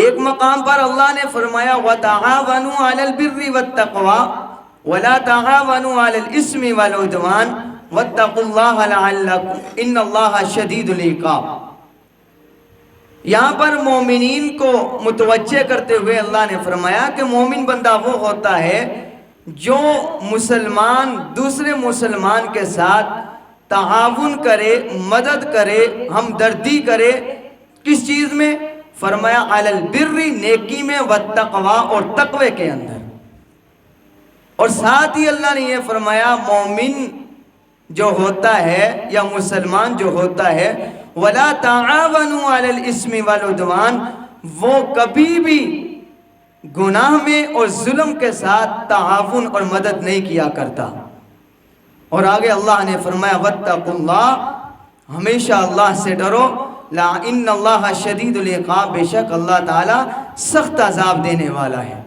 ایک مقام پر اللہ نے فرمایا وَتَعَاوَنُوا عَلَى الْبِرِّ وَالتَّقْوَى وَلَا تَعَاوَنُوا عَلَى الْإِثْمِ وَالْعُدْوَانِ وَاتَّقُوا اللَّهَ لَعَلَّكُمْ إِنَّ اللَّهَ شَدِيدُ الْعِقَابِ۔ یہاں پر مومنین کو متوجہ کرتے ہوئے اللہ نے فرمایا کہ مومن بندہ وہ ہوتا ہے جو مسلمان دوسرے مسلمان کے ساتھ تعاون کرے، مدد کرے، ہمدردی کرے۔ کس چیز میں؟ فرمایا علی البر، نیکی میں، والتقوی، اور تقوی کے اندر۔ اور ساتھ ہی اللہ نے یہ فرمایا مومن جو ہوتا ہے یا مسلمان جو ہوتا ہے وَلَا تَعَاوَنُوا عَلَى الْإِثْمِ وَالْعُدْوَانِ، وہ کبھی بھی گناہ میں اور ظلم کے ساتھ تعاون اور مدد نہیں کیا کرتا۔ اور آگے اللہ نے فرمایا وَاتَّقُوا اللَّهَ، ہمیشہ اللہ سے ڈرو، لا ان اللہ شدید العقاب، بے شک اللہ تعالی سخت عذاب دینے والا ہے۔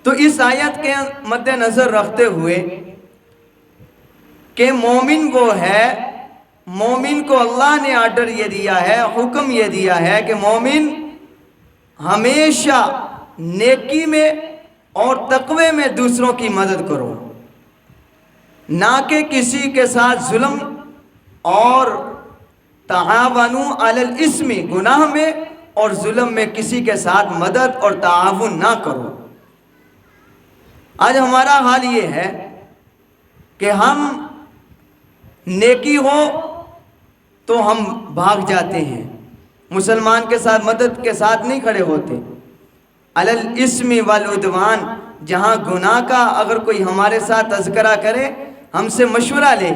تو اس آیت کے مد نظر رکھتے ہوئے کہ مومن وہ ہے، مومن کو اللہ نے آرڈر یہ دیا ہے، حکم یہ دیا ہے کہ مومن ہمیشہ نیکی میں اور تقوی میں دوسروں کی مدد کرو، نہ کہ کسی کے ساتھ ظلم، اور تعاونوا علی الاسم، گناہ میں اور ظلم میں کسی کے ساتھ مدد اور تعاون نہ کرو۔ آج ہمارا حال یہ ہے کہ ہم نیکی ہو تو ہم بھاگ جاتے ہیں، مسلمان کے ساتھ مدد کے ساتھ نہیں کھڑے ہوتے۔ علی الاسم والعدوان، جہاں گناہ کا اگر کوئی ہمارے ساتھ تذکرہ کرے، ہم سے مشورہ لے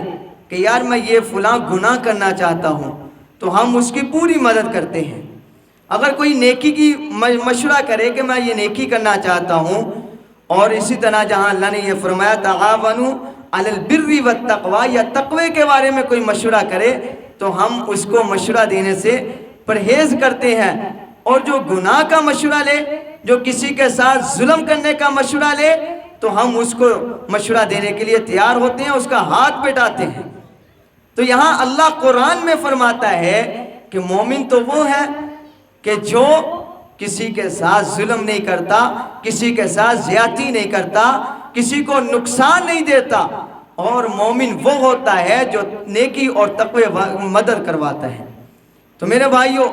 کہ یار میں یہ فلاں گناہ کرنا چاہتا ہوں، تو ہم اس کی پوری مدد کرتے ہیں۔ اگر کوئی نیکی کی مشورہ کرے کہ میں یہ نیکی کرنا چاہتا ہوں، اور اسی طرح جہاں اللہ نے یہ فرمایا تعاونوا علی البر والتقوی، یا تقوی کے بارے میں کوئی مشورہ کرے تو ہم اس کو مشورہ دینے سے پرہیز کرتے ہیں۔ اور جو گناہ کا مشورہ لے، جو کسی کے ساتھ ظلم کرنے کا مشورہ لے، تو ہم اس کو مشورہ دینے کے لیے تیار ہوتے ہیں، اس کا ہاتھ پٹاتے ہیں۔ تو یہاں اللہ قرآن میں فرماتا ہے کہ مومن تو وہ ہے کہ جو کسی کے ساتھ ظلم نہیں کرتا، کسی کے ساتھ زیادتی نہیں کرتا، کسی کو نقصان نہیں دیتا، اور مومن وہ ہوتا ہے جو نیکی اور تقوی مدد کرواتا ہے۔ تو میرے بھائیوں،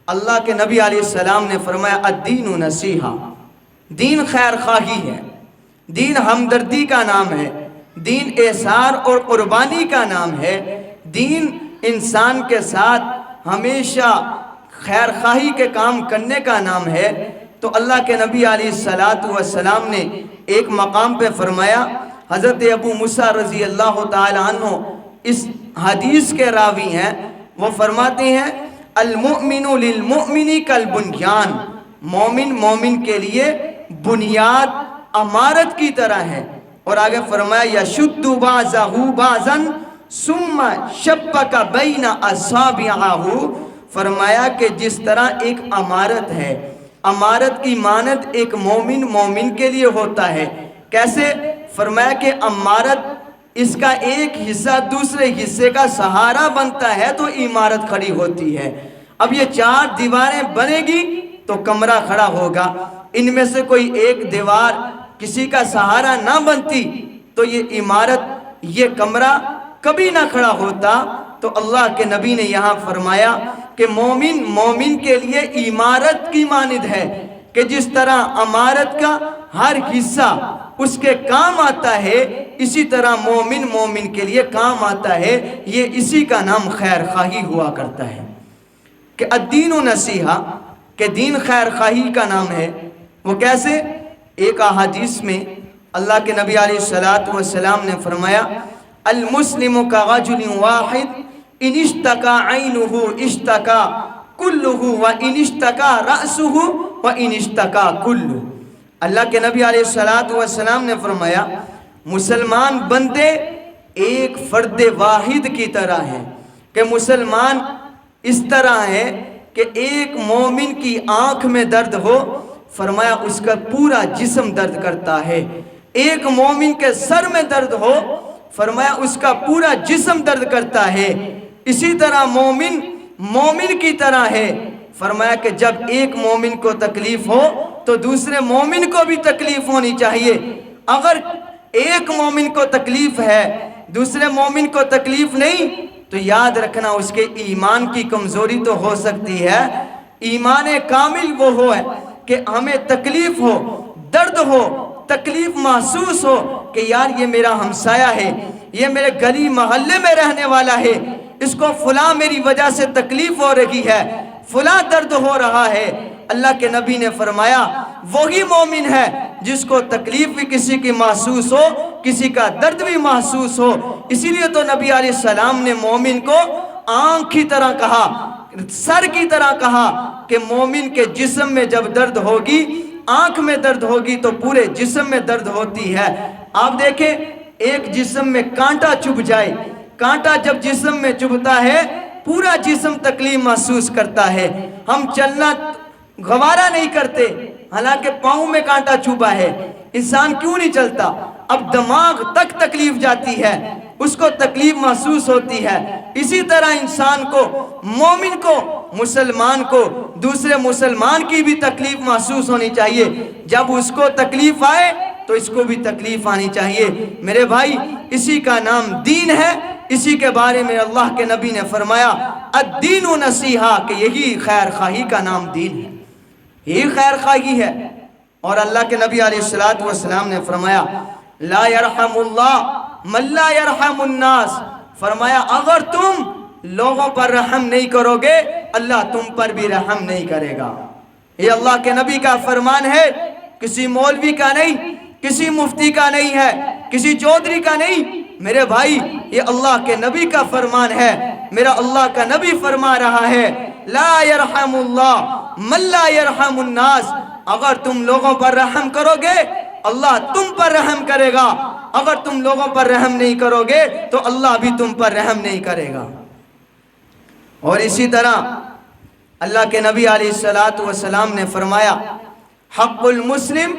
اللہ کے نبی علیہ السلام نے فرمایا الدین نصیحہ، دین خیر خواہی ہے، دین ہمدردی کا نام ہے، دین احسان اور قربانی کا نام ہے، دین انسان کے ساتھ ہمیشہ خیر خواہی کے کام کرنے کا نام ہے۔ تو اللہ کے نبی علیہ السلام نے ایک مقام پہ فرمایا، حضرت ابو موسیٰ رضی اللہ تعالی عنہ اس حدیث کے راوی ہیں، وہ فرماتے ہیں المؤمن للمؤمن کالبنیان، مومن مومن کے لیے بنیاد عمارت کی طرح ہے۔ اور آگے فرمایا یشد بعضہ بعضا ثم شبک بین اصابعہ، فرمایا کہ جس طرح ایک عمارت ہے، عمارت کی مانند ایک مومن مومن کے لیے ہوتا ہے۔ کیسے؟ فرمایا کہ عمارت اس کا ایک حصہ دوسرے حصے کا سہارا بنتا ہے تو عمارت کھڑی ہوتی ہے۔ اب یہ چار دیواریں بنے گی تو کمرہ کھڑا ہوگا، ان میں سے کوئی ایک دیوار کسی کا سہارا نہ بنتی تو یہ عمارت، یہ کمرہ کبھی نہ کھڑا ہوتا۔ تو اللہ کے نبی نے یہاں فرمایا کہ مومن مومن کے لیے عمارت کی مانند ہے، کہ جس طرح عمارت کا ہر حصہ اس کے کام آتا ہے، اسی طرح مومن مومن کے لیے کام آتا ہے۔ یہ اسی کا نام خیر خواہی ہوا کرتا ہے کہ الدین نصیحہ، کہ دین خیر خواہی کا نام ہے۔ وہ کیسے؟ ایک احادیث میں اللہ کے نبی علیہ السلام نے فرمایا المسلم کرجل واحد ان اشتکا عینہ اشتکا کلہ وان اشتکا رأسہ وان اشتکا کلہ۔ اللہ کے نبی علیہ السلام نے فرمایا مسلمان بندے ایک فرد واحد کی طرح ہیں، کہ مسلمان اس طرح ہے کہ ایک مومن کی آنکھ میں درد ہو، فرمایا اس کا پورا جسم درد کرتا ہے۔ ایک مومن کے سر میں درد ہو، فرمایا اس کا پورا جسم درد کرتا ہے۔ اسی طرح مومن مومن کی طرح ہے، فرمایا کہ جب ایک مومن کو تکلیف ہو تو دوسرے مومن کو بھی تکلیف ہونی چاہیے. اگر ایک مومن کو تکلیف ہے دوسرے مومن کو تکلیف نہیں تو یاد رکھنا اس کے ایمان کی کمزوری تو ہو سکتی ہے. ایمان کامل وہ ہو ہے کہ ہمیں تکلیف ہو، درد ہو، تکلیف محسوس ہو کہ یار یہ میرا ہمسایہ ہے، یہ میرے گلی محلے میں رہنے والا ہے، اس کو فلاں میری وجہ سے تکلیف ہو رہی ہے، فلاں درد ہو رہا ہے. اللہ کے نبی نے فرمایا وہی مومن ہے جس کو تکلیف بھی کسی کی محسوس ہو، کسی کا درد بھی محسوس ہو. اسی لیے تو نبی علیہ السلام نے مومن کو آنکھ کی طرح کہا، سر کی طرح کہا کہ مومن کے جسم میں جب درد ہوگی، آنکھ میں درد ہوگی تو پورے جسم میں درد ہوتی ہے. آپ دیکھیں ایک جسم میں کانٹا چبھ جائے، کانٹا جب جسم میں چبھتا ہے پورا جسم تکلیف محسوس کرتا ہے. ہم چلنا گوارا نہیں کرتے حالانکہ پاؤں میں کانٹا چبھا ہے، انسان کیوں نہیں چلتا؟ اب دماغ تک تکلیف جاتی ہے، اس کو تکلیف محسوس ہوتی ہے. اسی طرح انسان کو، مومن کو، مسلمان کو دوسرے مسلمان کی بھی تکلیف محسوس ہونی چاہیے. جب اس کو تکلیف آئے تو اس کو بھی تکلیف آنی چاہیے. میرے بھائی اسی کا نام دین ہے. اسی کے بارے میں اللہ کے نبی نے فرمایا الدین نصیحہ، کہ یہی خیر خواہی کا نام دین ہے، یہی خیر خواہی ہے. اور اللہ کے نبی علیہ السلام نے فرمایا لا یرحم اللہ من لا یرحم الناس. فرمایا اگر تم لوگوں پر رحم نہیں کرو گے اللہ تم پر بھی رحم نہیں کرے گا. یہ اللہ کے نبی کا فرمان ہے، کسی مولوی کا نہیں، کسی مفتی کا نہیں ہے، کسی چودھری کا نہیں. میرے بھائی یہ اللہ کے نبی کا فرمان ہے. میرا اللہ کا نبی فرما رہا ہے لا یرحم اللہ من لا یرحم الناس. اگر تم لوگوں پر رحم کرو گے اللہ تم پر رحم کرے گا، اگر تم لوگوں پر رحم نہیں کرو گے تو اللہ بھی تم پر رحم نہیں کرے گا. اور اسی طرح اللہ کے نبی علیہ السلام نے فرمایا حق المسلم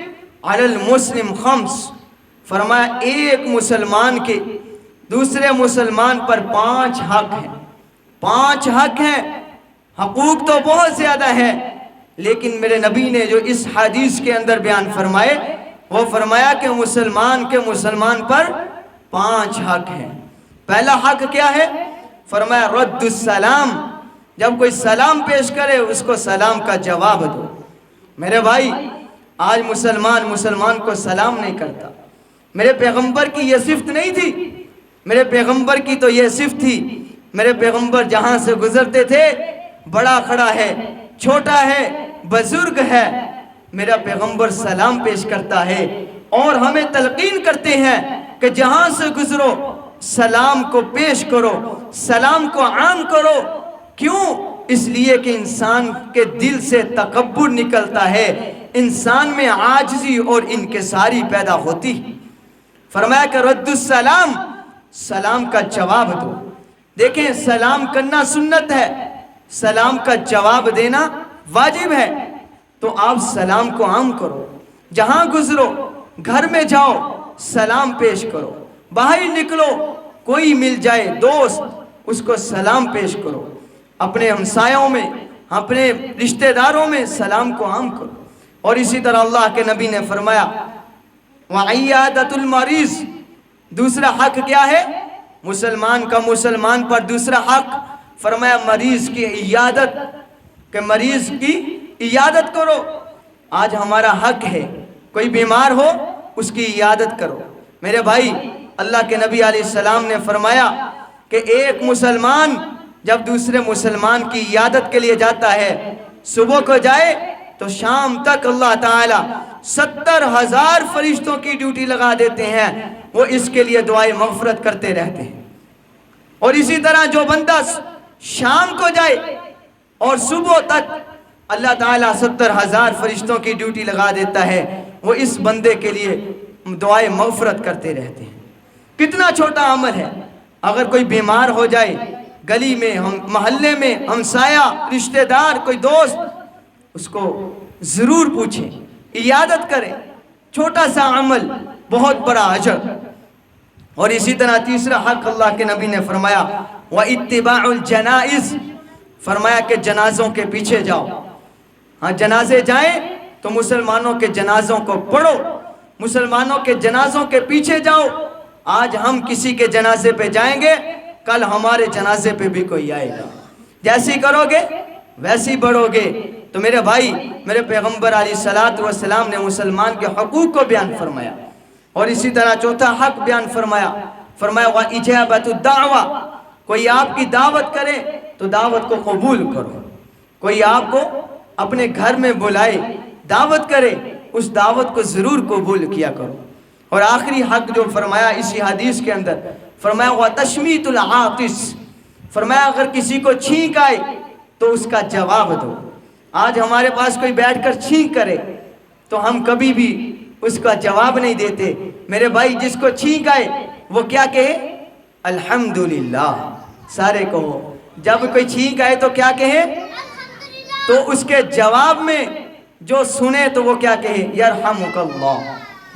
علی المسلم خمس. فرمایا ایک مسلمان کے دوسرے مسلمان پر 5 حق ہیں. 5 حق ہیں. حقوق تو بہت زیادہ ہیں لیکن میرے نبی نے جو اس حدیث کے اندر بیان فرمائے وہ فرمایا کہ مسلمان کے مسلمان پر 5 حق ہیں. پہلا حق کیا ہے؟ فرمایا رد السلام. جب کوئی سلام پیش کرے اس کو سلام کا جواب دو. میرے بھائی آج مسلمان کو سلام نہیں کرتا. میرے پیغمبر کی یہ صفت نہیں تھی. میرے پیغمبر کی تو یہ صفت تھی. میرے پیغمبر جہاں سے گزرتے تھے بڑا کھڑا ہے، چھوٹا ہے، بزرگ ہے، میرا پیغمبر سلام پیش کرتا ہے. اور ہمیں تلقین کرتے ہیں کہ جہاں سے گزرو سلام کو پیش کرو، سلام کو عام کرو. کیوں؟ اس لیے کہ انسان کے دل سے تکبر نکلتا ہے، انسان میں عاجزی اور انکساری پیدا ہوتی. فرمایا کہ رد السلام، سلام کا جواب دو. دیکھیں سلام کرنا سنت ہے، سلام کا جواب دینا واجب ہے. تو آپ سلام کو عام کرو. جہاں گزرو، گھر میں جاؤ سلام پیش کرو. باہر نکلو کوئی مل جائے دوست اس کو سلام پیش کرو. اپنے ہمسایوں میں، اپنے رشتہ داروں میں سلام کو عام کرو. اور اسی طرح اللہ کے نبی نے فرمایا وعیادۃ المریض. دوسرا حق کیا ہے مسلمان کا مسلمان پر؟ دوسرا حق فرمایا مریض کی عیادت، کہ مریض کی عیادت کرو. آج ہمارا حق ہے کوئی بیمار ہو اس کی عیادت کرو. میرے بھائی اللہ کے نبی علیہ السلام نے فرمایا کہ ایک مسلمان جب دوسرے مسلمان کی عیادت کے لیے جاتا ہے، صبح کو جائے تو شام تک اللہ تعالی 70,000 فرشتوں کی ڈیوٹی لگا دیتے ہیں، وہ اس کے لیے دعائیں مغفرت کرتے رہتے ہیں. اور اسی طرح جو بندہ شام کو جائے اور صبح تک اللہ تعالیٰ 70,000 فرشتوں کی ڈیوٹی لگا دیتا ہے، وہ اس بندے کے لیے دعائیں مغفرت کرتے رہتے ہیں. کتنا چھوٹا عمل ہے. اگر کوئی بیمار ہو جائے گلی میں، محلے میں، ہمسایہ، رشتہ دار، کوئی دوست، اس کو ضرور پوچھیں، عیادت کریں. چھوٹا سا عمل بہت بڑا اجر. اور اسی طرح تیسرا حق اللہ کے نبی نے فرمایا وَاتِّبَاعُ الْجَنَائِزِ. فرمایا کہ جنازوں کے پیچھے جاؤ. ہاں جنازے جائیں تو مسلمانوں کے جنازوں کو پڑھو, مسلمانوں کے جنازوں کے پیچھے جاؤ. آج ہم کسی کے جنازے پہ جائیں گے, کل ہمارے جنازے پہ بھی کوئی آئے گا. جیسی کرو گے ویسی بڑھو گے. تو میرے بھائی, میرے پیغمبر علیہ الصلوۃ والسلام نے مسلمان کے حقوق کو بیان فرمایا, اور اسی طرح چوتھا حق بیان فرمایا. فرمایا وَإِجَابَةُ الدَّعْوَةِ, کوئی آپ کی دعوت کرے تو دعوت کو قبول کرو. کوئی آپ کو اپنے گھر میں بلائے, دعوت کرے, اس دعوت کو ضرور قبول کیا کرو. اور آخری حق جو فرمایا اسی حدیث کے اندر, فرمایا وَتَشْمِيتُ الْعَاطِسِ, فرمایا اگر کسی کو چھینک آئے تو اس کا جواب دو. آج ہمارے پاس کوئی بیٹھ کر چھینک کرے تو ہم کبھی بھی اس کا جواب نہیں دیتے. میرے بھائی, جس کو چھینک آئے وہ کیا کہے؟ الحمدللہ. سارے کہو, جب کوئی چھینک آئے تو کیا کہے؟ تو اس کے جواب میں جو سنے تو وہ کیا کہے؟ یرحمک اللہ,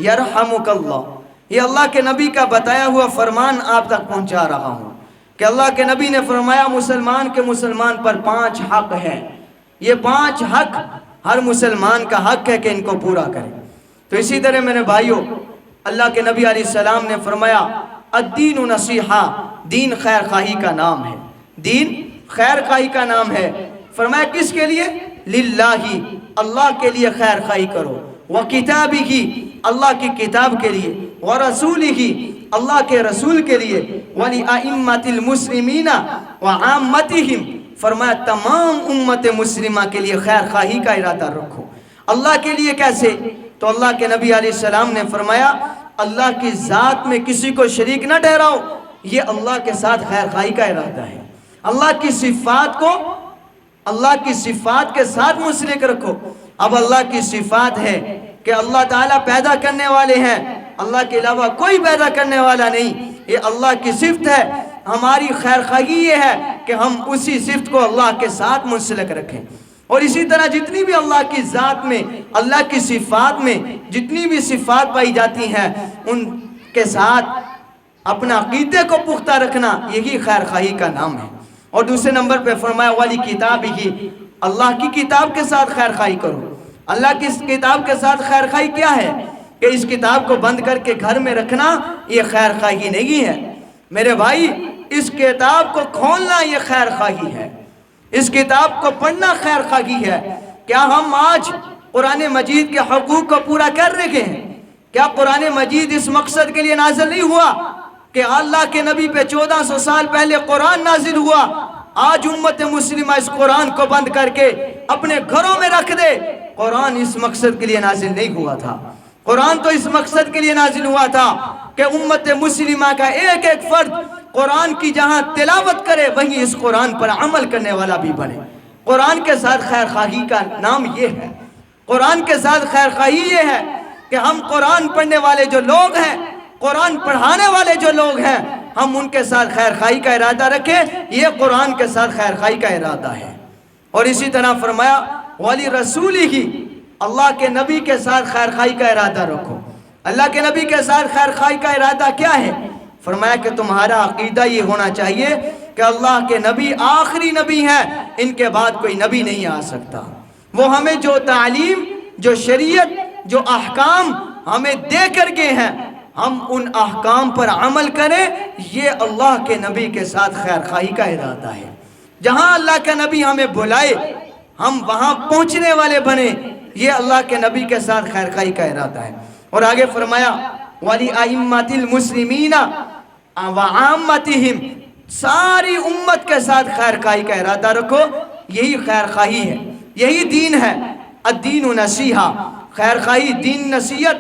یرحمک اللہ. یہ اللہ کے نبی کا بتایا ہوا فرمان آپ تک پہنچا رہا ہوں کہ اللہ کے نبی نے فرمایا مسلمان کے مسلمان پر 5 حق ہیں. یہ 5 حق ہر مسلمان کا حق ہے کہ ان کو پورا کرے. تو اسی طرح میرے بھائیوں, اللہ کے نبی علیہ السلام نے فرمایا الدین نصیحہ, دین خیر خواہی کا نام ہے. دین خیر خواہی کا نام ہے. فرمایا کس کے لیے؟ للہ, اللہ کے لیے خیر خواہی کرو. وکتابہ, اللہ کی کتاب کے لیے. ورسولہ, اللہ کے رسول کے لیے. ولأئمة المسلمین وعامتہم, فرمایا تمام امت مسلمہ کے لیے خیر خواہی کا ارادہ رکھو. اللہ کے لیے کیسے؟ تو اللہ کے نبی علیہ السلام نے فرمایا اللہ کی ذات میں کسی کو شریک نہ ٹھہراؤ, یہ اللہ کے ساتھ خیر خواہی کا ارادہ ہے. اللہ کی صفات کو اللہ کی صفات کے ساتھ منسلک رکھو. اب اللہ کی صفات ہے کہ اللہ تعالیٰ پیدا کرنے والے ہیں, اللہ کے علاوہ کوئی پیدا کرنے والا نہیں. یہ اللہ کی صفت ہے. ہماری خیر خواہی یہ ہے کہ ہم اسی صفت کو اللہ کے ساتھ منسلک رکھیں. اور اسی طرح جتنی بھی اللہ کی ذات میں, اللہ کی صفات میں جتنی بھی صفات پائی جاتی ہیں ان کے ساتھ اپنا عقیدے کو پختہ رکھنا, یہی خیر خواہی کا نام ہے. اور دوسرے نمبر پہ فرمایا والی کتاب ہی, اللہ کی کتاب کے ساتھ خیر خواہی کرو. اللہ کی کتاب کے ساتھ خیر خواہی کیا ہے کہ اس کتاب کو بند کر کے گھر میں رکھنا یہ خیر خواہی نہیں ہے. میرے بھائی, اس کتاب کو کھولنا یہ خیر خواہی ہے. اس کتاب کو پڑھنا خیر خواہی ہے. کیا ہم آج قرآن مجید کے حقوق کو پورا کر رہے ہیں؟ کیا قرآن مجید اس مقصد کے لیے نازل نہیں ہوا کہ اللہ کے نبی پہ 1400 سال پہلے قرآن نازل ہوا؟ آج امت مسلمہ اس قرآن کو بند کر کے اپنے گھروں میں رکھ دے. قرآن اس مقصد کے لیے نازل نہیں ہوا تھا. قرآن تو اس مقصد کے لیے نازل ہوا تھا کہ امت مسلمہ کا ایک ایک فرد قرآن کی جہاں تلاوت کرے وہیں اس قرآن پر عمل کرنے والا بھی بنے. قرآن کے ساتھ خیر خواہی کا نام یہ ہے. قرآن کے ساتھ خیر خواہی یہ ہے کہ ہم قرآن پڑھنے والے جو لوگ ہیں, قرآن پڑھانے والے جو لوگ ہیں, ہم ان کے ساتھ خیر خواہی کا ارادہ رکھیں. یہ قرآن کے ساتھ خیر خواہی کا ارادہ ہے. اور اسی طرح فرمایا ولی رسولہ, اللہ کے نبی کے ساتھ خیر خواہی کا ارادہ رکھو. اللہ کے نبی کے ساتھ خیر خواہی کا ارادہ کیا ہے؟ فرمایا کہ تمہارا عقیدہ یہ ہونا چاہیے کہ اللہ کے نبی آخری نبی ہیں, ان کے بعد کوئی نبی نہیں آ سکتا. وہ ہمیں جو تعلیم, جو شریعت, جو احکام ہمیں دے کر گئے ہیں, ہم ان احکام پر عمل کریں. یہ اللہ کے نبی کے ساتھ خیر خواہی کا ارادہ ہے. جہاں اللہ کا نبی ہمیں بلائے ہم وہاں پہنچنے والے بنے, یہ اللہ کے نبی کے ساتھ خیر خواہی کا ارادہ ہے. اور آگے فرمایا وَلِأَئِمَّةِ الْمُسْلِمِينَ وَعَامَّتِهِمْ, ساری امت کے ساتھ خیر خواہی کا ارادہ رکھو. یہی خیر خواہی ہے, یہی دین ہے. الدین نصیحہ, خیر خواہی, دین نصیحت.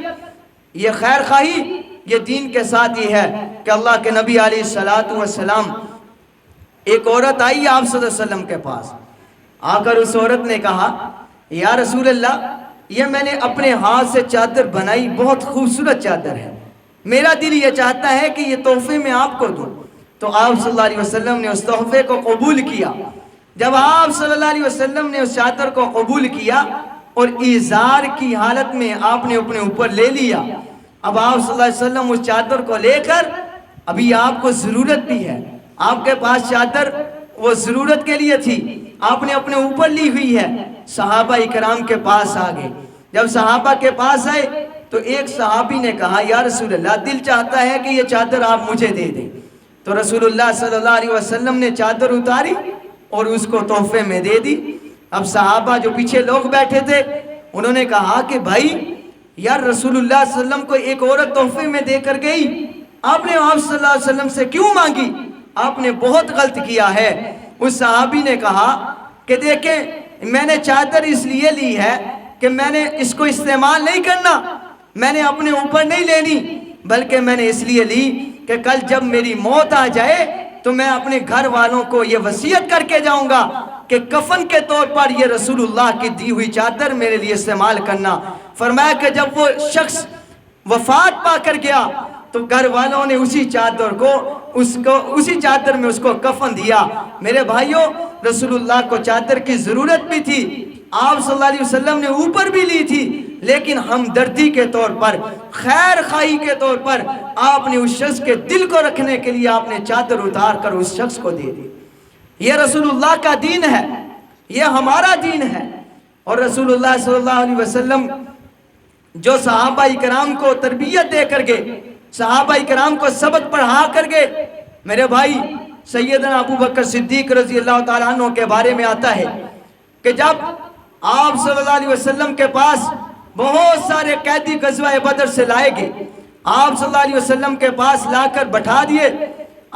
یہ خیر خواہی یہ دین کے ساتھ ہی ہے کہ اللہ کے نبی علیہ السلام, ایک عورت آئی آپ صلی اللہ علیہ وسلم کے پاس. آ کر اس عورت نے کہا یا رسول اللہ, یہ میں نے اپنے ہاتھ سے چادر بنائی, بہت خوبصورت چادر ہے, میرا دل یہ چاہتا ہے کہ یہ تحفے میں آپ کو دوں. تو آپ صلی اللہ علیہ وسلم نے اس تحفے کو قبول کیا. جب آپ صلی اللہ علیہ وسلم نے اس چادر کو قبول کیا اور ایزار کی حالت میں آپ نے اپنے اوپر لے لیا, اب آپ صلی اللہ علیہ وسلم اس چادر کو لے کر, ابھی آپ کو ضرورت بھی ہے, آپ کے پاس چادر وہ ضرورت کے لیے تھی, آپ نے اپنے اوپر لی ہوئی ہے، صحابہ اکرام کے پاس آ گئے۔ جب صحابہ کے پاس آئے تو ایک صحابی نے کہا یا رسول اللہ دل چاہتا ہے کہ یہ چادر آپ مجھے دے دیں۔ تو رسول اللہ صلی اللہ علیہ وسلم نے چادر اتاری اور اس کو تحفے میں دے دی۔ اب صحابہ جو پیچھے لوگ بیٹھے تھے انہوں نے کہا کہ بھائی یار رسول اللہ صلی اللہ علیہ وسلم کو ایک عورت تحفے میں دے کر گئی، آپ نے آپ صلی اللہ علیہ وسلم سے کیوں مانگی؟ آپ نے بہت غلط کیا ہے۔ اس صحابی نے کہا کہ دیکھیں میں نے چادر اس لیے لی ہے کہ میں نے اس کو استعمال نہیں کرنا، میں نے اپنے اوپر نہیں لینی، بلکہ میں نے اس لیے لی کہ کل جب میری موت آ جائے تو میں اپنے گھر والوں کو یہ وصیت کر کے جاؤں گا کہ کفن کے طور پر یہ رسول اللہ کی دی ہوئی چادر میرے لیے استعمال کرنا۔ فرمایا کہ جب وہ شخص وفات پا کر گیا تو گھر والوں نے اسی چادر میں اس کو کفن دیا۔ میرے بھائیوں رسول اللہ کو چادر کی ضرورت بھی تھی، آپ صلی اللہ علیہ وسلم نے اوپر بھی لی تھی، لیکن ہمدردی کے طور پر، خیر خواہی کے طور پر آپ نے اس شخص کے دل کو رکھنے کے لیے آپ نے چادر اتار کر اس شخص کو دے دی۔ یہ رسول اللہ کا دین ہے، یہ ہمارا دین ہے۔ اور رسول اللہ صلی اللہ علیہ وسلم جو صحابہ اکرام کو تربیت دے کر گئے، صحابہ اکرام کو سبق پڑھا کر گئے، میرے بھائی سیدنا ابو بکر صدیق رضی اللہ تعالیٰ عنہ کے بارے میں آتا ہے کہ جب آپ صلی اللہ علیہ وسلم کے پاس بہت سارے قیدی غزوہ بدر سے لائے گئے، آپ صلی اللہ علیہ وسلم کے پاس لا کر بٹھا دیے۔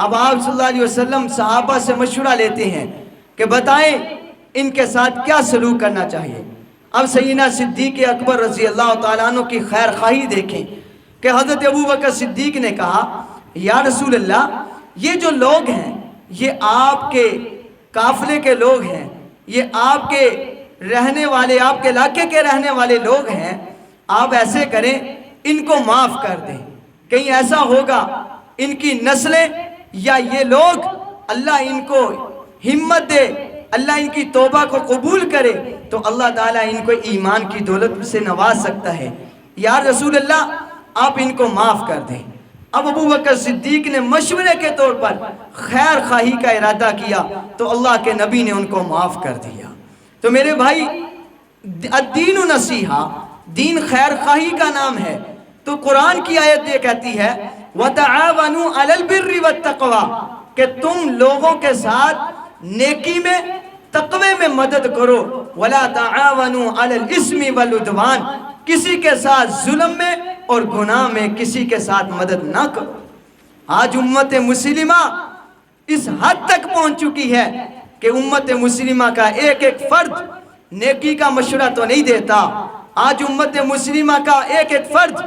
اب آپ صلی اللہ علیہ وسلم صحابہ سے مشورہ لیتے ہیں کہ بتائیں ان کے ساتھ کیا سلوک کرنا چاہیے۔ اب سیدنا صدیق اکبر رضی اللہ تعالیٰ عنہ کی خیر خواہی دیکھیں کہ حضرت ابو بکر صدیق نے کہا یا رسول اللہ یہ جو لوگ ہیں یہ آپ کے قافلے کے لوگ ہیں، یہ آپ کے رہنے والے، آپ کے علاقے کے رہنے والے لوگ ہیں، آپ ایسے کریں ان کو معاف کر دیں، کہیں ایسا ہوگا ان کی نسلیں یا یہ لوگ اللہ ان کو ہمت دے، اللہ ان کی توبہ کو قبول کرے تو اللہ تعالیٰ ان کو ایمان کی دولت سے نواز سکتا ہے، یا رسول اللہ آپ ان کو معاف کر دیں۔ اب ابو بکر صدیق نے مشورے کے طور پر خیر خواہی کا ارادہ کیا تو اللہ کے نبی نے ان کو معاف کر دیا۔ تو میرے بھائی الدین نصیحہ، دین خیر خواہی کا نام ہے۔ تو قرآن کی آیت یہ کہتی ہے وَتَعَاوَنُوا عَلَى الْبِرِّ وَالتَّقْوَى کہ تم لوگوں کے ساتھ نیکی میں، تقوی میں مدد کرو، وَلَا تَعَاوَنُوا عَلَى الْإِثْمِ وَالْعُدْوَانِ کسی کے ساتھ ظلم میں اور گناہ میں کسی کے ساتھ مدد نہ کرو۔ آج امت مسلمہ اس حد تک پہنچ چکی ہے کہ امت مسلمہ کا ایک ایک فرد نیکی کا مشورہ تو نہیں دیتا، آج امت مسلمہ کا ایک ایک فرد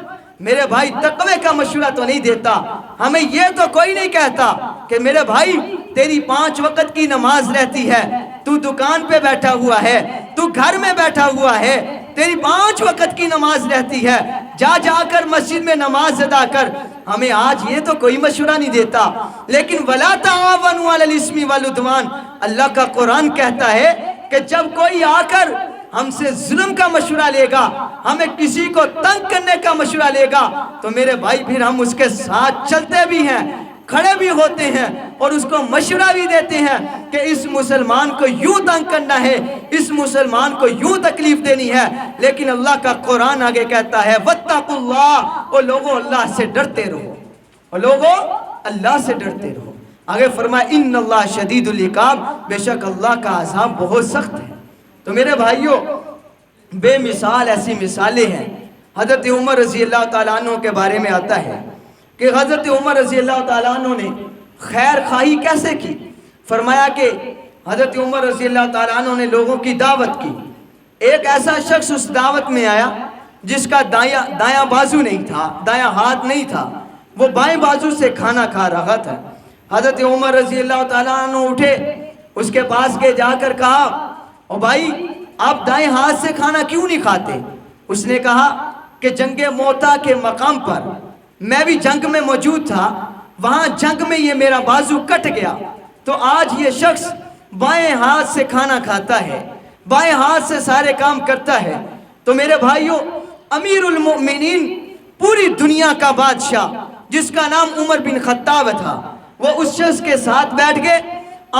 میرے بھائی تقوی کا مشورہ تو نہیں دیتا۔ ہمیں یہ تو کوئی نہیں کہتا کہ میرے بھائی تیری 5 وقت کی نماز رہتی ہے، تو دکان پہ بیٹھا ہوا ہے، تو گھر میں بیٹھا ہوا ہے، تیری 5 وقت کی نماز رہتی ہے، جا جا کر مسجد میں نماز ادا کر۔ ہمیں آج یہ تو کوئی مشورہ نہیں دیتا، لیکن وَلَا تَعَاوَنُوا عَلَى الْإِثْمِ وَالْعُدْوَانِ اللہ کا قرآن کہتا ہے کہ جب کوئی آ کر ہم سے ظلم کا مشورہ لے گا، ہمیں کسی کو تنگ کرنے کا مشورہ لے گا تو میرے بھائی پھر ہم اس کے ساتھ چلتے بھی ہیں، کھڑے بھی ہوتے ہیں اور اس کو مشورہ بھی دیتے ہیں کہ اس مسلمان کو یوں تنگ کرنا ہے، اس مسلمان کو یوں تکلیف دینی ہے۔ لیکن اللہ کا قرآن آگے کہتا ہے وَاتَّقُوا اللَّهَ اور لوگوں اللہ سے ڈرتے رہو، اور لوگوں اللہ سے ڈرتے رہو۔ آگے فرمایا ان اللہ شدید العقاب بے شک اللہ کا عذاب بہت سخت ہے۔ تو میرے بھائیوں بے مثال ایسی مثالیں ہیں۔ حضرت عمر رضی اللہ تعالیٰ عنہ کے بارے میں آتا ہے کہ حضرت عمر رضی اللہ تعالیٰ عنہ نے خیر خواہی کیسے کی؟ فرمایا کہ حضرت عمر رضی اللہ تعالیٰ عنہ نے لوگوں کی دعوت کی، ایک ایسا شخص اس دعوت میں آیا جس کا دایاں بازو نہیں تھا، دایاں ہاتھ نہیں تھا، وہ بائیں بازو سے کھانا کھا رہا تھا۔ حضرت عمر رضی اللہ تعالیٰ عنہ اٹھے، اس کے پاس کے جا کر کہا او بھائی آپ دائیں ہاتھ سے کھانا کیوں نہیں کھاتے؟ اس نے کہا کہ جنگ موتا کے مقام پر میں بھی جنگ میں موجود تھا، وہاں جنگ میں یہ میرا بازو کٹ گیا، تو آج یہ شخص بائیں ہاتھ سے کھانا کھاتا ہے، بائیں ہاتھ سے سارے کام کرتا ہے۔ تو میرے بھائیوں امیر المؤمنین پوری دنیا کا بادشاہ جس کا نام عمر بن خطاب تھا، وہ اس شخص کے ساتھ بیٹھ گئے،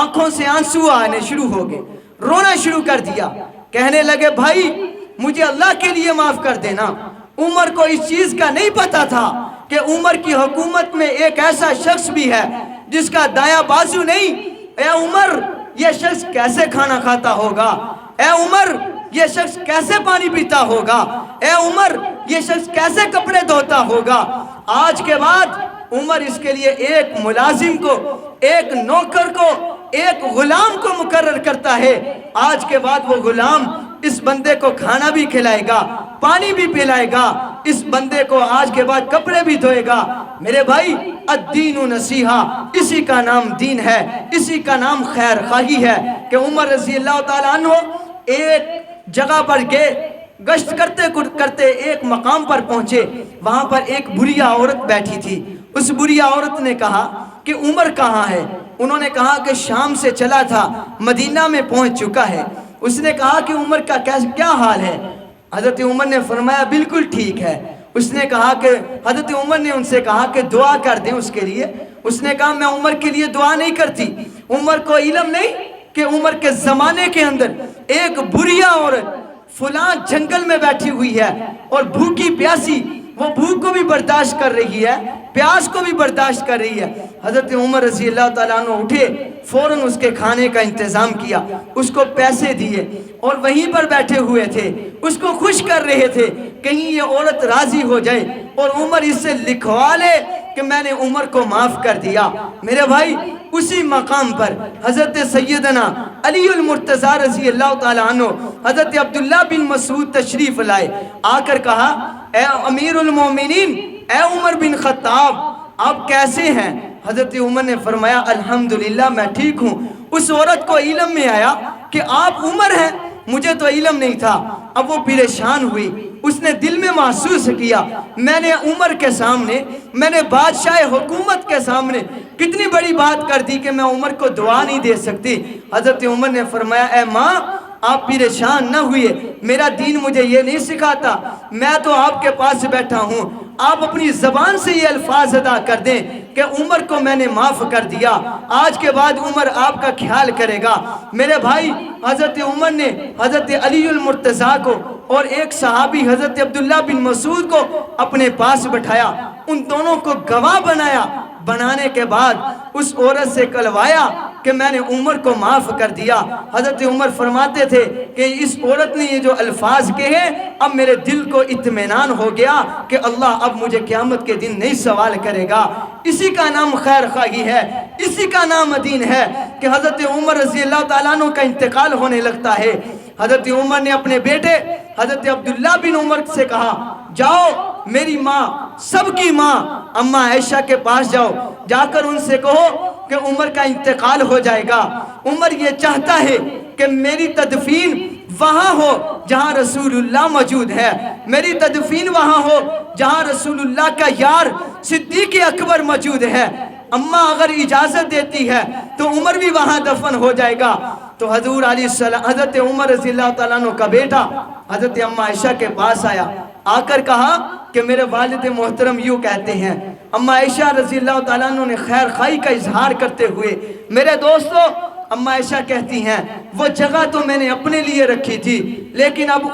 آنکھوں سے آنسو آنے شروع ہو گئے، رونا شروع کر دیا. کہنے لگے بھائی مجھے اللہ کے لیے معاف کر دینا. عمر کو اس چیز کا نہیں پتا تھا کہ عمر کی حکومت میں ایک ایسا شخص بھی ہے جس کا دایاں بازو نہیں. اے عمر یہ شخص کیسے کھانا کھاتا ہوگا؟ اے عمر یہ شخص کیسے پانی پیتا ہوگا؟ اے عمر یہ شخص کیسے کپڑے دھوتا ہوگا؟ آج کے بعد عمر اس کے لیے ایک ملازم کو، ایک نوکر کو، ایک غلام کو مقرر کرتا ہے. آج کے بعد وہ غلام اس بندے کو کھانا بھی کھلائے گا، پانی بھی پلائے گا، اس بندے کو آج کے بعد کپڑے بھی دھوئے گا. میرے بھائی الدین نصیحہ، اسی کا نام دین ہے، اسی کا نام خیر خواہی ہے. کہ عمر رضی اللہ تعالیٰ عنہ ایک جگہ پر گئے، گشت کرتے کرتے ایک مقام پر پہنچے. وہاں پر ایک بڑھیا عورت بیٹھی تھی. اس بڑھیا عورت نے کہا کہ عمر کہاں ہے؟ انہوں نے کہا کہ شام سے چلا تھا، مدینہ میں پہنچ چکا ہے. اس نے کہا کہ عمر کا کیا حال ہے؟ حضرت عمر نے فرمایا بالکل ٹھیک ہے. اس نے کہا کہ حضرت عمر نے ان سے کہا کہ دعا کر دیں اس کے لیے. اس نے کہا میں عمر کے لیے دعا نہیں کرتی. عمر کو علم نہیں کہ عمر کے زمانے کے اندر ایک بڑھیا عورت فلاں جنگل میں بیٹھی ہوئی ہے اور بھوکی پیاسی، وہ بھوک کو بھی برداشت کر رہی ہے، پیاس کو بھی برداشت کر رہی ہے. حضرت عمر رضی اللہ تعالیٰ عنہ اٹھے، فوراً اس کے کھانے کا انتظام کیا، اس کو پیسے دیے اور وہیں پر بیٹھے ہوئے تھے، اس کو خوش کر رہے تھے کہیں یہ عورت راضی ہو جائے اور عمر اس سے لکھوا لے کہ میں نے عمر کو معاف کر دیا. میرے بھائی اسی مقام پر حضرت سیدنا علی المرتضیٰ رضی اللہ تعالیٰ عنہ، حضرت عبداللہ بن مسعود تشریف لائے. آ کر کہا اے امیر المومنین، اے عمر بن خطاب، آپ کیسے ہیں؟ حضرت عمر نے فرمایا الحمدللہ میں ٹھیک ہوں. اس عورت کو علم میں آیا کہ آپ عمر ہیں، مجھے تو علم نہیں تھا. اب وہ پریشان ہوئی. اس نے دل میں محسوس کیا میں نے عمر کے سامنے، میں نے بادشاہ حکومت کے سامنے کتنی بڑی بات کر دی کہ میں عمر کو دعا نہیں دے سکتی. حضرت عمر نے فرمایا اے ماں آپ پریشان نہ ہوئے، میرا دین مجھے یہ نہیں سکھاتا. میں تو آپ کے پاس بیٹھا ہوں، آپ اپنی زبان سے یہ الفاظ ادا کر دیں کہ عمر کو میں نے معاف کر دیا، آج کے بعد عمر آپ کا خیال کرے گا. میرے بھائی حضرت عمر نے حضرت علی المرتضیٰ کو اور ایک صحابی حضرت عبداللہ بن مسعود کو اپنے پاس بٹھایا، ان دونوں کو گواہ بنایا. بنانے کے بعد اس عورت سے کلوایا کہ میں نے عمر کو معاف کر دیا. حضرت عمر فرماتے تھے کہ اس عورت نے یہ جو الفاظ کہے اب میرے دل کو اطمینان ہو گیا کہ اللہ اب مجھے قیامت کے دن نہیں سوال کرے گا. اسی کا نام خیر خواہی ہے، اسی کا نام دین ہے. کہ حضرت عمر رضی اللہ تعالیٰ عنہ کا انتقال ہونے لگتا ہے. حضرت عمر نے اپنے بیٹے حضرت عبداللہ بن عمر سے کہا جاؤ میری ماں، سب کی ماں اماں عائشہ کے پاس جاؤ، جا کر ان سے کہو کہ عمر کا انتقال ہو جائے گا. عمر یہ چاہتا ہے کہ میری تدفین وہاں ہو جہاں رسول اللہ موجود ہے، میری تدفین وہاں ہو جہاں رسول اللہ کا یار صدیق اکبر موجود ہے. اماں اگر اجازت دیتی ہے تو عمر بھی وہاں دفن ہو جائے گا. تو حضور علیہ السلام حضرت عمر رضی اللہ تعالیٰ عنہ کا بیٹا حضرت اماں عائشہ کے پاس آیا، آ کر کہا کہ میرے والد محترم یوں کہتے ہیں. اماں عائشہ رضی اللہ تعالیٰ عنہ نے خیر خواہی کا اظہار کرتے ہوئے میرے دوستو اماں عائشہ کہتی ہیں وہ جگہ تو میں نے اپنے لیے رکھی تھی لیکن اب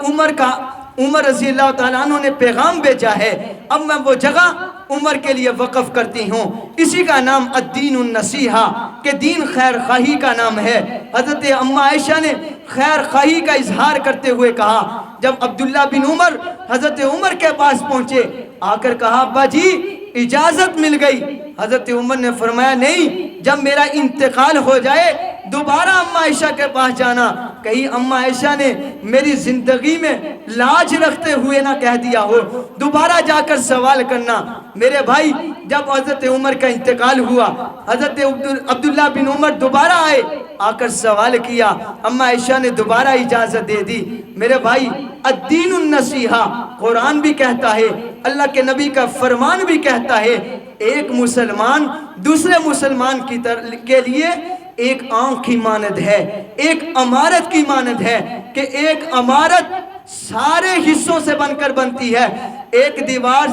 عمر رضی اللہ تعالیٰ عنہ نے پیغام بھیجا ہے، اب میں وہ جگہ عمر کے لیے وقف کرتی ہوں. اسی کا نام الدین النصیحہ کہ دین خیر خواہی کا نام ہے. حضرت اماں عائشہ نے خیر خواہی کا اظہار کرتے ہوئے کہا، جب عبداللہ بن عمر حضرت عمر کے پاس پہنچے آ کر کہا ابا جی اجازت مل گئی. حضرت عمر نے فرمایا نہیں، جب میرا انتقال ہو جائے دوبارہ اماں عائشہ کے پاس جانا، کہیں اماں عائشہ نے میری زندگی میں لاج رکھتے ہوئے نہ کہہ دیا ہو، دوبارہ جا کر سوال کرنا. میرے بھائی جب حضرت عمر کا انتقال ہوا حضرت عبداللہ بن عمر دوبارہ آئے، آ کر سوال کیا، اماں عائشہ نے دوبارہ اجازت دے دی. میرے بھائی الدین النصیحہ قرآن بھی کہتا ہے، اللہ کے نبی کا فرمان بھی کہتا ہے، ایک مسلمان دوسرے مسلمان کے لیے ایک آنکھ کی مانند ہے، ایک امارت کی مانند ہے. کہ ایک امارت سارے حصوں سے بن کر بنتی ہے. ایک دیوار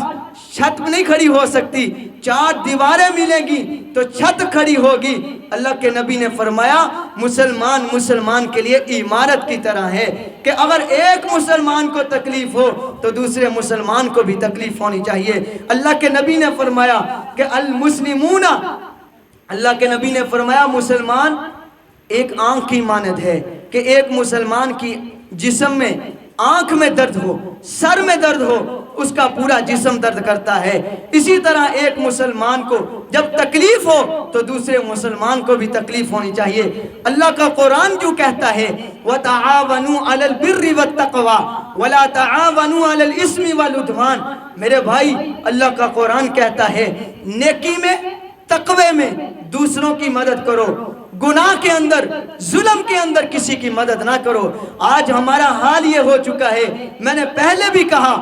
چھت نہیں کھڑی ہو سکتی, 4 دیواریں ملیں گی تو چھت کھڑی ہوگی. اللہ کے نبی نے فرمایا مسلمان کے لیے عمارت کی طرح ہے کہ اگر ایک مسلمان کو تکلیف ہو تو دوسرے مسلمان کو بھی تکلیف ہونی چاہیے. اللہ کے نبی نے فرمایا کہ المسلمون، اللہ کے نبی نے فرمایا مسلمان ایک آنکھ کی مانند ہے کہ ایک مسلمان کی جسم میں آنکھ میں درد ہو، سر میں درد ہو، اس کا پورا جسم درد کرتا ہے. اسی طرح ایک مسلمان کو جب تکلیف ہو تو دوسرے مسلمان کو بھی تکلیف ہونی چاہیے. اللہ کا قرآن جو کہتا ہے وَتَعَاوَنُوا عَلَى الْبِرِّ وَالتَّقْوَى وَلَا تَعَاوَنُوا عَلَى الْإِثْمِ وَالْعُدْوَانِ. میرے بھائی اللہ کا قرآن کہتا ہے نیکی میں، تقوی میں دوسروں کی مدد کرو، گناہ کے اندر، ظلم کے اندر کسی کی مدد نہ کرو. آج ہمارا حال یہ ہو چکا ہے، میں نے پہلے بھی کہا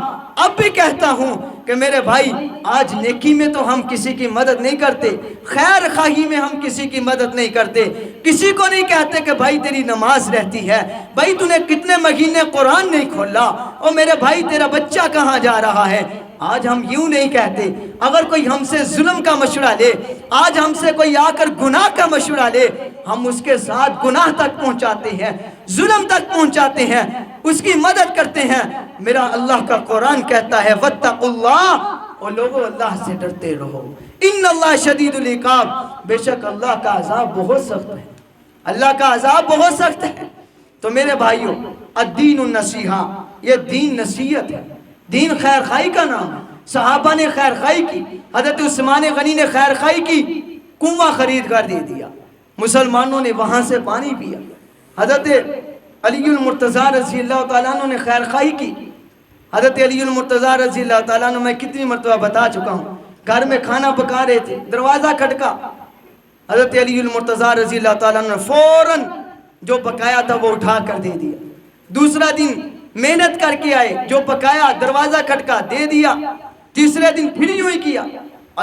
اب بھی کہتا ہوں کہ میرے بھائی آج نیکی میں تو ہم کسی کی مدد نہیں کرتے، خیر خواہی میں ہم کسی کی مدد نہیں کرتے. کسی کو نہیں کہتے کہ بھائی تیری نماز رہتی ہے، بھائی تو نے کتنے مہینے قرآن نہیں کھولا، اور میرے بھائی تیرا بچہ کہاں جا رہا ہے. آج ہم یوں نہیں کہتے. اگر کوئی ہم سے ظلم کا مشورہ لے، آج ہم سے کوئی آ کر گناہ کا مشورہ لے، ہم اس کے ساتھ گناہ تک پہنچاتے ہیں، ظلم تک پہنچاتے ہیں، اس کی مدد کرتے ہیں. میرا اللہ کا قرآن کہتا ہے وَاتَّقُوا اللَّهَ، اور لوگوں اللہ سے ڈرتے رہو. ان اللہ شدید العقاب، بے شک اللہ کا عذاب بہت سخت ہے، اللہ کا عذاب بہت سخت ہے. تو میرے بھائیوں الدین النصیحہ، یہ دین نصیحت ہے، دین خیر خواہی کا نام ہے. صحابہ نے خیر خواہی کی، حضرت عثمان غنی نے خیر خواہی کی، کنواں خرید کر دے دیا، مسلمانوں نے وہاں سے پانی پیا. حضرت علی المرتضیٰ رضی اللہ تعالیٰ عنہ نے خیر خواہی کی. حضرت علی المرتضیٰ رضی اللہ تعالیٰ عنہ میں کتنی مرتبہ بتا چکا ہوں، گھر میں کھانا پکا رہے تھے، دروازہ کھٹکا. حضرت علی المرتضیٰ رضی اللہ تعالیٰ عنہ نے فوراً جو پکایا تھا وہ اٹھا کر دے دیا. دوسرا دن محنت کر کے آئے، جو پکایا دروازہ کھٹکا دے دیا. تیسرے دن پھر یوں ہی کیا.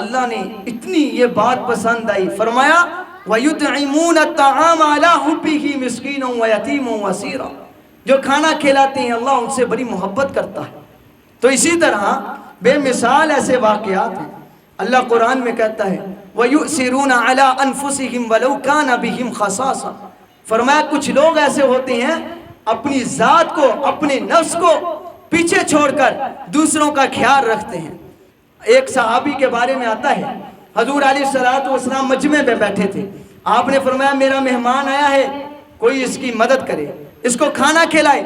اللہ نے اتنی یہ بات پسند آئی، فرمایا وَيُطْعِمُونَ الطَّعَامَ عَلَىٰ حُبِّهِ مِسْكِينًا وَيَتِيمًا وَأَسِيرًا. جو کھانا کھلاتے ہیں اللہ ان سے بڑی محبت کرتا ہے. تو اسی طرح بے مثال ایسے واقعات ہیں. اللہ قرآن میں کہتا ہے وَيُؤْثِرُونَ عَلَىٰ أَنفُسِهِمْ وَلَوْ كَانَ بِهِمْ خَصَاصَةٌ. فرمایا کچھ لوگ ایسے ہوتے ہیں اپنی ذات کو، اپنے نفس کو پیچھے چھوڑ کر دوسروں کا خیال رکھتے ہیں. ایک صحابی کے بارے میں آتا ہے حضور علیہ السلام مجمع میں بیٹھے تھے. آپ نے فرمایا میرا مہمان آیا ہے، کوئی اس کی مدد کرے، اس کو کھانا کھلائے.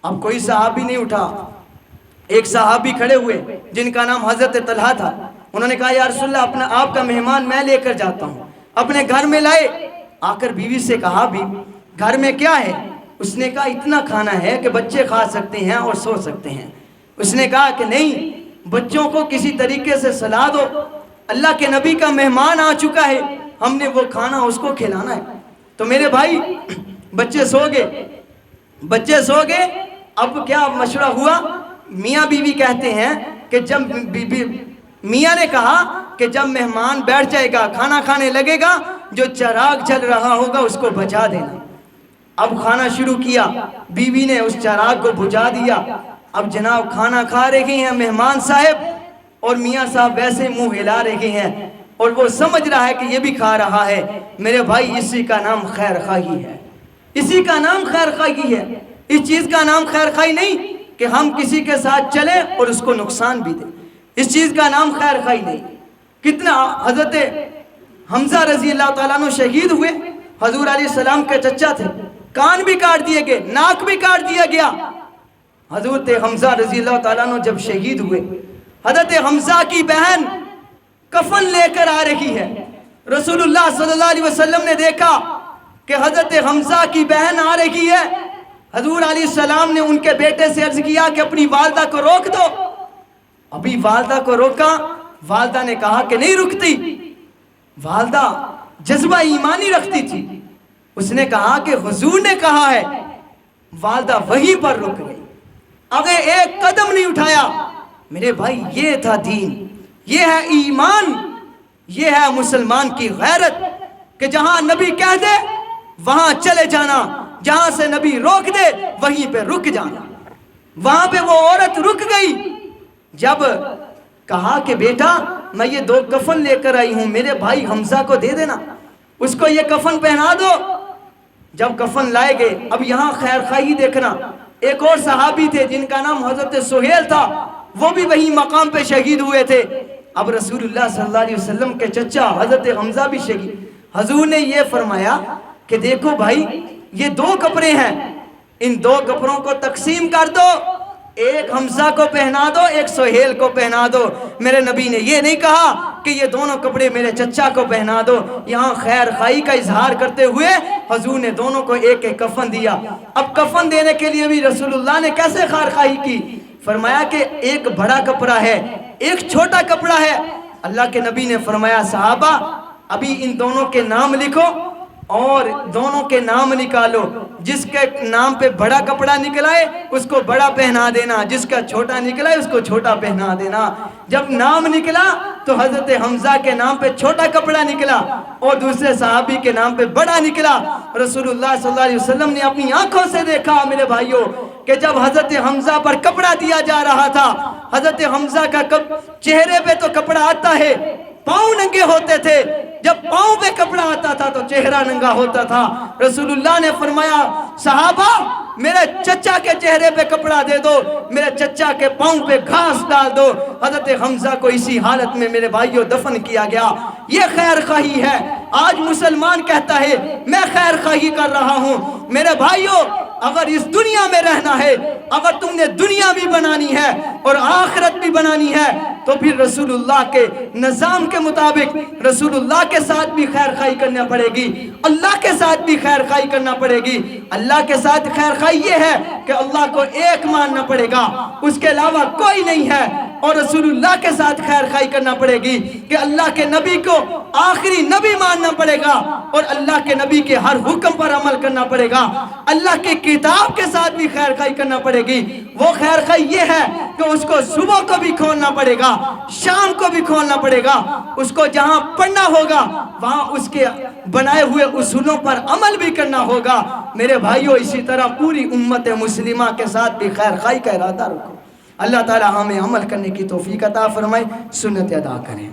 اب کوئی صحابی نہیں اٹھا. ایک صحابی کھڑے ہوئے جن کا نام حضرت طلحہ تھا. انہوں نے کہا یا رسول اللہ آپ کا مہمان میں لے کر جاتا ہوں. اپنے گھر میں لائے، آ کر بیوی سے کہا بھی گھر میں کیا ہے؟ اس نے کہا اتنا کھانا ہے کہ بچے کھا سکتے ہیں اور سو سکتے ہیں. اس نے کہا کہ نہیں، بچوں کو کسی طریقے سے سلا دو، اللہ کے نبی کا مہمان آ چکا ہے، ہم نے وہ کھانا اس کو کھلانا ہے. تو میرے بھائی بچے سو گئے. اب کیا مشورہ ہوا؟ میاں بیوی کہتے ہیں کہ جب میاں نے کہا کہ جب مہمان بیٹھ جائے گا کھانا کھانے لگے گا، جو چراغ جل رہا ہوگا اس کو بجھا دینا. اب کھانا شروع کیا، بیوی نے اس چراغ کو بجھا دیا. اب جناب کھانا کھا رہے ہیں مہمان صاحب، اور میاں صاحب ویسے منہ ہلا رہے ہیں اور وہ سمجھ رہا ہے کہ یہ بھی کھا رہا ہے. میرے بھائی اسی کا نام خیر خواہی ہے، اسی کا نام خیر خواہی ہے. اس چیز کا نام خیر خواہی نہیں کہ ہم کسی کے ساتھ چلیں اور اس کو نقصان بھی دیں. اس چیز کا نام خیر خواہی نہیں. کتنا حضرت حمزہ رضی اللہ تعالیٰ عنہ شہید ہوئے، حضور علیہ السلام کے چچا تھے، کان بھی کاٹ دیے گئے، ناک بھی کاٹ دیا گیا. حضرت حمزہ رضی اللہ تعالیٰ عنہ جب شہید ہوئے، حضرت حمزہ کی بہن کفن لے کر آ رہی ہے. رسول اللہ صلی اللہ علیہ وسلم نے دیکھا کہ حضرت حمزہ کی بہن آ رہی ہے. حضور علیہ السلام نے ان کے بیٹے سے عرض کیا کہ اپنی والدہ کو روک دو. ابھی والدہ کو روکا، والدہ نے کہا کہ نہیں رکتی. والدہ جذبہ ایمانی رکھتی تھی. اس نے کہا کہ حضور نے کہا ہے. والدہ وہیں پر رک گئی، آگے ایک قدم نہیں اٹھایا. میرے بھائی یہ تھا دین، یہ ہے ایمان، یہ ہے مسلمان کی غیرت کہ جہاں نبی کہہ دے وہاں چلے جانا، جہاں سے نبی روک دے وہیں پہ رک جانا. وہاں پہ وہ عورت رک گئی. جب کہا کہ بیٹا میں یہ 2 کفن لے کر آئی ہوں, میرے بھائی حمزہ کو دے دینا, اس کو یہ کفن پہنا دو. جب کفن لائے گئے, اب یہاں خیر خواہی دیکھنا, ایک اور صحابی تھے جن کا نام حضرت سہیل تھا, وہ بھی وہی مقام پہ شہید ہوئے تھے. اب رسول اللہ صلی اللہ علیہ وسلم کے چچا حضرت حمزہ بھی شہید. حضور نے یہ فرمایا کہ دیکھو بھائی یہ 2 کپڑے ہیں, ان 2 کپڑوں کو تقسیم کر دو, ایک حمزہ کو پہنا دو, ایک سہیل کو پہنا دو. میرے نبی نے یہ نہیں کہا کہ یہ دونوں کپڑے میرے چچا کو پہنا دو. یہاں خیر خواہی کا اظہار کرتے ہوئے حضور نے دونوں کو ایک ایک کفن دیا. اب کفن دینے کے لیے بھی رسول اللہ نے کیسے خیر خواہی کی؟ فرمایا کہ ایک بڑا کپڑا ہے, ایک چھوٹا کپڑا ہے. اللہ کے نبی نے فرمایا صحابہ ابھی ان دونوں کے نام لکھو اور دونوں کے نام نکالو. جس کے نام پہ بڑا کپڑا نکلا ہے اس کو بڑا پہنا دینا, جس کا چھوٹا نکلا ہے اس کو چھوٹا پہنا دینا. جب نام نکلا تو حضرت حمزہ کے نام پہ چھوٹا کپڑا نکلا اور دوسرے صحابی کے نام پہ بڑا نکلا. رسول اللہ صلی اللہ علیہ وسلم نے اپنی آنکھوں سے دیکھا میرے بھائیوں کہ جب حضرت حمزہ پر کپڑا دیا جا رہا تھا, حضرت حمزہ کا چہرے پہ تو کپڑا آتا ہے, پاؤں ننگے ہوتے تھے, جب پاؤں پہ کپڑا آتا تھا تو چہرہ ننگا ہوتا تھا. رسول اللہ نے فرمایا صحابہ میرے چچا کے چہرے پہ کپڑا دے دو, میرے چچا کے پاؤں پہ گھاس ڈال دو. حضرت حمزہ کو اسی حالت میں میرے بھائیوں دفن کیا گیا. یہ خیر خواہی ہے. آج مسلمان کہتا ہے میں خیر خواہی کر رہا ہوں. میرے بھائیوں اگر اس دنیا میں رہنا ہے, اگر تم نے دنیا بھی بنانی ہے اور آخرت بھی بنانی ہے تو پھر رسول اللہ کے نظام کے مطابق رسول اللہ کے ساتھ بھی خیر خواہی کرنا پڑے گی, اللہ کے ساتھ بھی خیر خواہی کرنا پڑے گی. اللہ کے ساتھ خیر خواہی یہ ہے کہ اللہ کو ایک ماننا پڑے گا, اس کے علاوہ کوئی نہیں ہے. اور رسول اللہ کے ساتھ خیر خواہی کرنا پڑے گی کہ اللہ کے نبی کو آخری نبی ماننا پڑے گا اور اللہ کے نبی کے ہر حکم پر عمل کرنا پڑے گا. اللہ کے کتاب کے ساتھ بھی خیر خواہی کرنا پڑے گی. وہ خیر خواہی یہ ہے کہ اس کو صبح کو بھی کھولنا پڑے گا, شام کو بھی کھولنا پڑے گا. اس کو جہاں پڑھنا ہوگا وہاں اس کے بنائے ہوئے اصولوں پر عمل بھی کرنا ہوگا. میرے بھائیوں اسی طرح پوری امت مسلمہ کے ساتھ بھی خیر خواہی کا ارادہ رکھو. اللہ تعالی ہمیں عمل کرنے کی توفیق عطا فرمائے, سنت ادا کریں.